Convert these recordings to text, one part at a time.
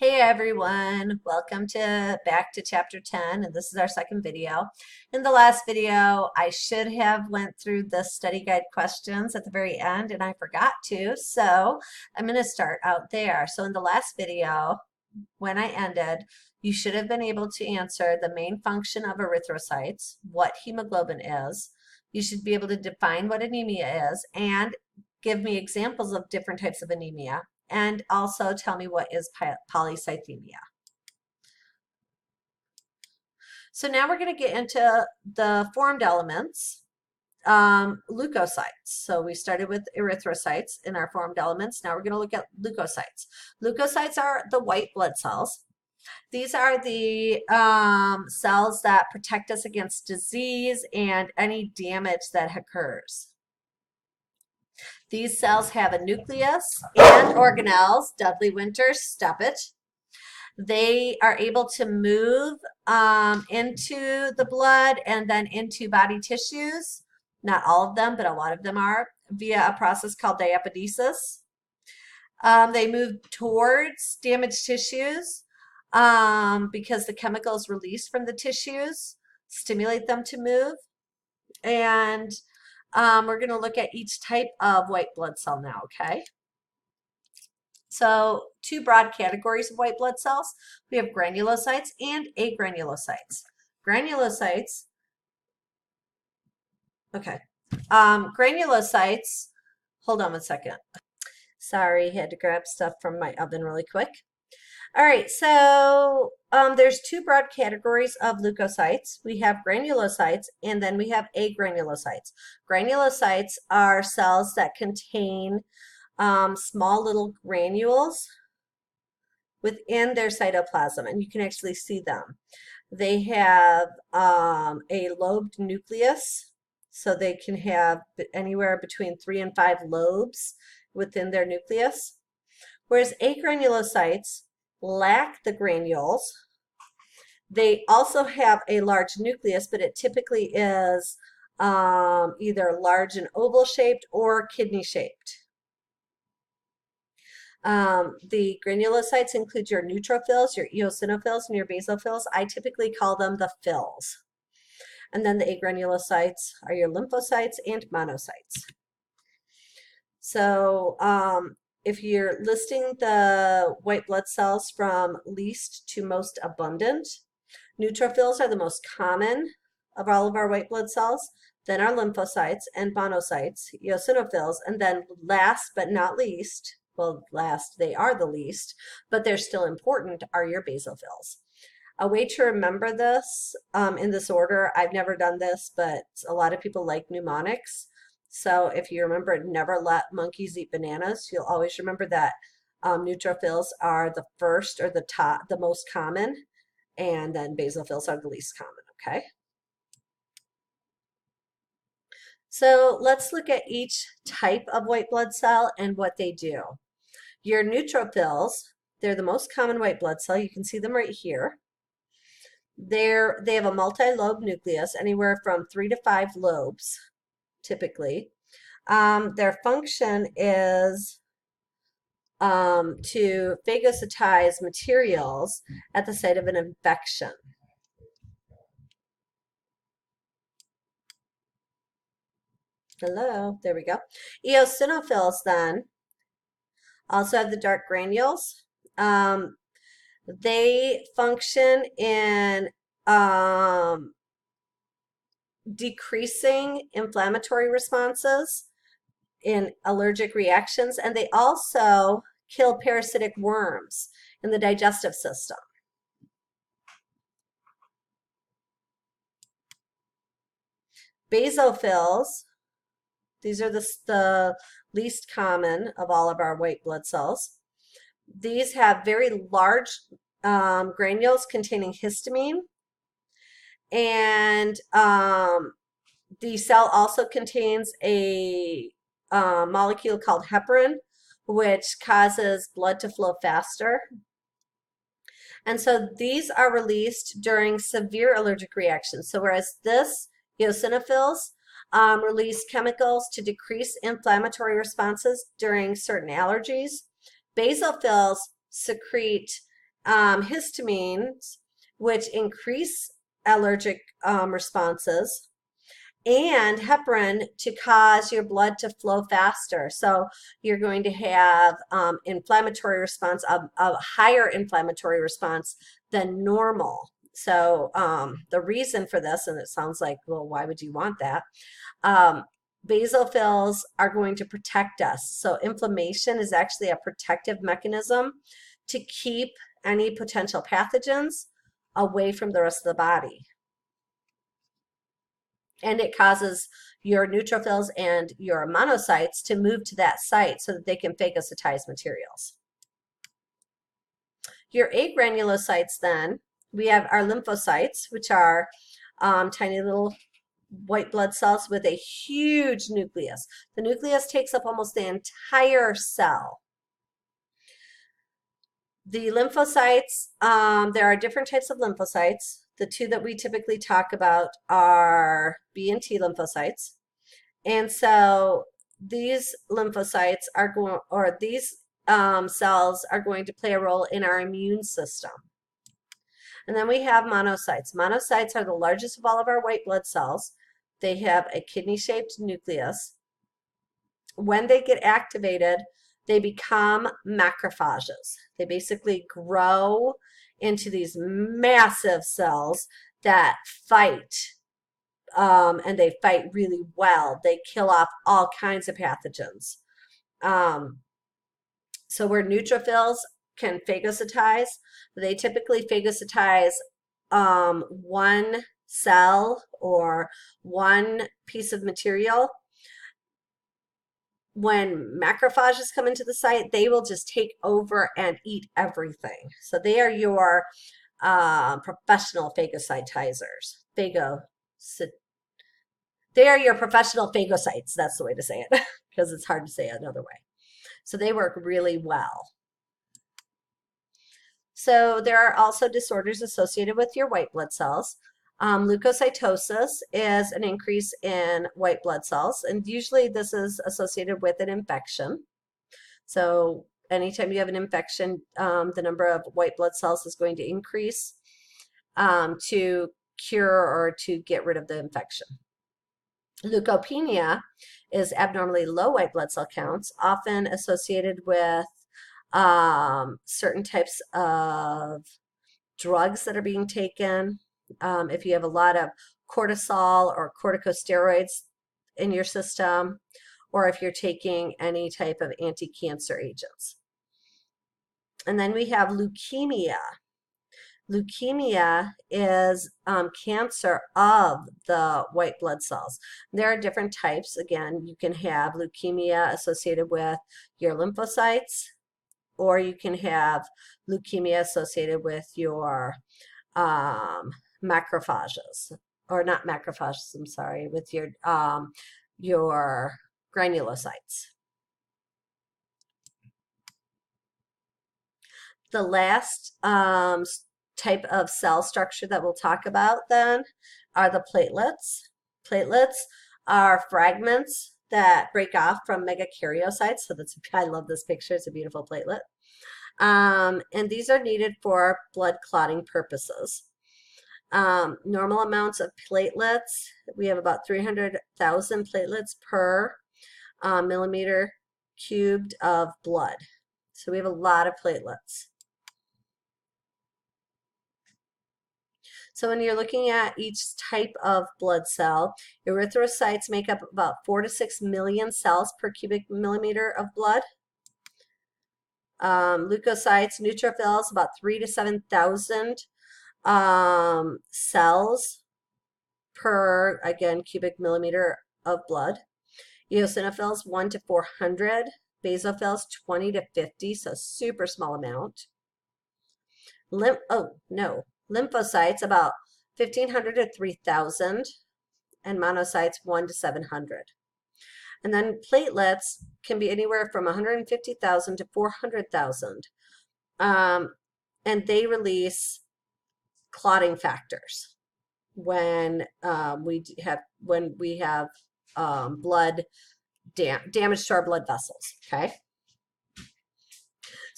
Hey everyone, welcome back to chapter 10, and this is our second video. In the last video, I should have went through the study guide questions at the very end, and I forgot to, so I'm going to start out there. So in the last video, when I ended, you should have been able to answer the main function of erythrocytes, what hemoglobin is. You should be able to define what anemia is, and give me examples of different types of anemia, and also tell me what is polycythemia. So now we're going to get into the formed elements, leukocytes. So we started with erythrocytes in our formed elements. Now we're going to look at leukocytes. Leukocytes are the white blood cells. These are the cells that protect us against disease and any damage that occurs. These cells have a nucleus and organelles. Dudley Winter, stop it. They are able to move into the blood and then into body tissues. Not all of them, but a lot of them are, via a process called diapedesis. They move towards damaged tissues because the chemicals released from the tissues stimulate them to move. And we're going to look at each type of white blood cell now, okay? So two broad categories of white blood cells. We have granulocytes and agranulocytes. Granulocytes, okay. Granulocytes, hold on one second. Sorry, had to grab stuff from my oven really quick. All right, so there's two broad categories of leukocytes. We have granulocytes and then we have agranulocytes. Granulocytes are cells that contain small little granules within their cytoplasm, and you can actually see them. They have a lobed nucleus, so they can have anywhere between 3 and 5 lobes within their nucleus, whereas agranulocytes lack the granules. They also have a large nucleus, but it typically is either large and oval shaped or kidney shaped. The granulocytes include your neutrophils, your eosinophils, and your basophils. I typically call them the phils. And then the agranulocytes are your lymphocytes and monocytes. So if you're listing the white blood cells from least to most abundant, neutrophils are the most common of all of our white blood cells, then our lymphocytes and monocytes, eosinophils, and then last but not least, well, last, they are the least, but they're still important, are your basophils. A way to remember this in this order, I've never done this, but a lot of people like mnemonics. So if you remember, never let monkeys eat bananas, you'll always remember that neutrophils are the first or the most common, and then basophils are the least common, okay? So let's look at each type of white blood cell and what they do. Your neutrophils, they're the most common white blood cell. You can see them right here. They have a multi-lobe nucleus, anywhere from 3 to 5 lobes, typically. Their function is to phagocytize materials at the site of an infection. Hello, there we go. Eosinophils then also have the dark granules. They function in decreasing inflammatory responses in allergic reactions, and they also kill parasitic worms in the digestive system. Basophils, these are the least common of all of our white blood cells. These have very large granules containing histamine, and the cell also contains a molecule called heparin, which causes blood to flow faster. And so these are released during severe allergic reactions. So whereas this eosinophils release chemicals to decrease inflammatory responses during certain allergies, basophils secrete histamines, which increase allergic responses, and heparin to cause your blood to flow faster. So you're going to have inflammatory response, a higher inflammatory response than normal. So the reason for this, and it sounds like, well, why would you want that? Um, Basophils are going to protect us. So inflammation is actually a protective mechanism to keep any potential pathogens away from the rest of the body. And it causes your neutrophils and your monocytes to move to that site so that they can phagocytize materials. Your agranulocytes then, we have our lymphocytes, which are tiny little white blood cells with a huge nucleus. The nucleus takes up almost the entire cell. The lymphocytes, there are different types of lymphocytes. The two that we typically talk about are B and T lymphocytes. And so these lymphocytes are going, or these cells are going to play a role in our immune system. And then we have monocytes. Monocytes are the largest of all of our white blood cells. They have a kidney-shaped nucleus. When they get activated, they become macrophages. They basically grow into these massive cells that fight, and they fight really well. They kill off all kinds of pathogens. So where neutrophils can phagocytize, they typically phagocytize one cell or one piece of material. When macrophages come into the site, they will just take over and eat everything. So they are your professional phagocytizers. They are your professional phagocytes. That's the way to say it, because it's hard to say it another way. So they work really well. So there are also disorders associated with your white blood cells. Leukocytosis is an increase in white blood cells, and usually this is associated with an infection. So anytime you have an infection, the number of white blood cells is going to increase to cure or to get rid of the infection. Leukopenia is abnormally low white blood cell counts, often associated with certain types of drugs that are being taken. If you have a lot of cortisol or corticosteroids in your system, or if you're taking any type of anti-cancer agents. And then we have leukemia. Leukemia is cancer of the white blood cells. There are different types. Again, you can have leukemia associated with your lymphocytes, or you can have leukemia associated with your macrophages, or not macrophages, I'm sorry, with your granulocytes. The last type of cell structure that we'll talk about then are the platelets. Platelets are fragments that break off from megakaryocytes. So I love this picture. It's a beautiful platelet. And these are needed for blood clotting purposes. Normal amounts of platelets, we have about 300,000 platelets per millimeter cubed of blood. So we have a lot of platelets. So when you're looking at each type of blood cell, erythrocytes make up about 4 to 6 million cells per cubic millimeter of blood. Leukocytes, neutrophils, about 3 to 7,000 cells per, again, cubic millimeter of blood. Eosinophils, 1 to 400. Basophils, 20 to 50, so super small amount. Lymphocytes, about 1,500 to 3,000, and monocytes, 1 to 700. And then platelets can be anywhere from 150,000 to 400,000, and they release clotting factors when we have blood damage to our blood vessels. Okay.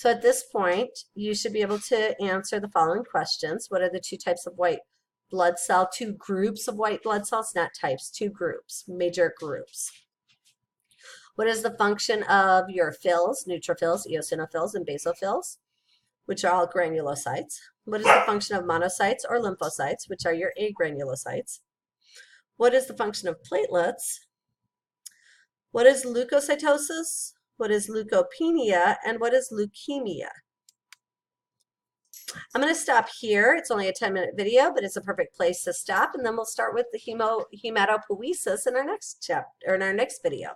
So at this point, you should be able to answer the following questions. What are the two types of white blood cell, two groups of white blood cells, not types, two groups, major groups? What is the function of your phils, neutrophils, eosinophils, and basophils, which are all granulocytes? What is the function of monocytes or lymphocytes, which are your agranulocytes? What is the function of platelets? What is leukocytosis? What is leukopenia? And what is leukemia? I'm going to stop here. It's only a 10-minute video, but it's a perfect place to stop. And then we'll start with the hematopoiesis in our next chapter, or in our next video.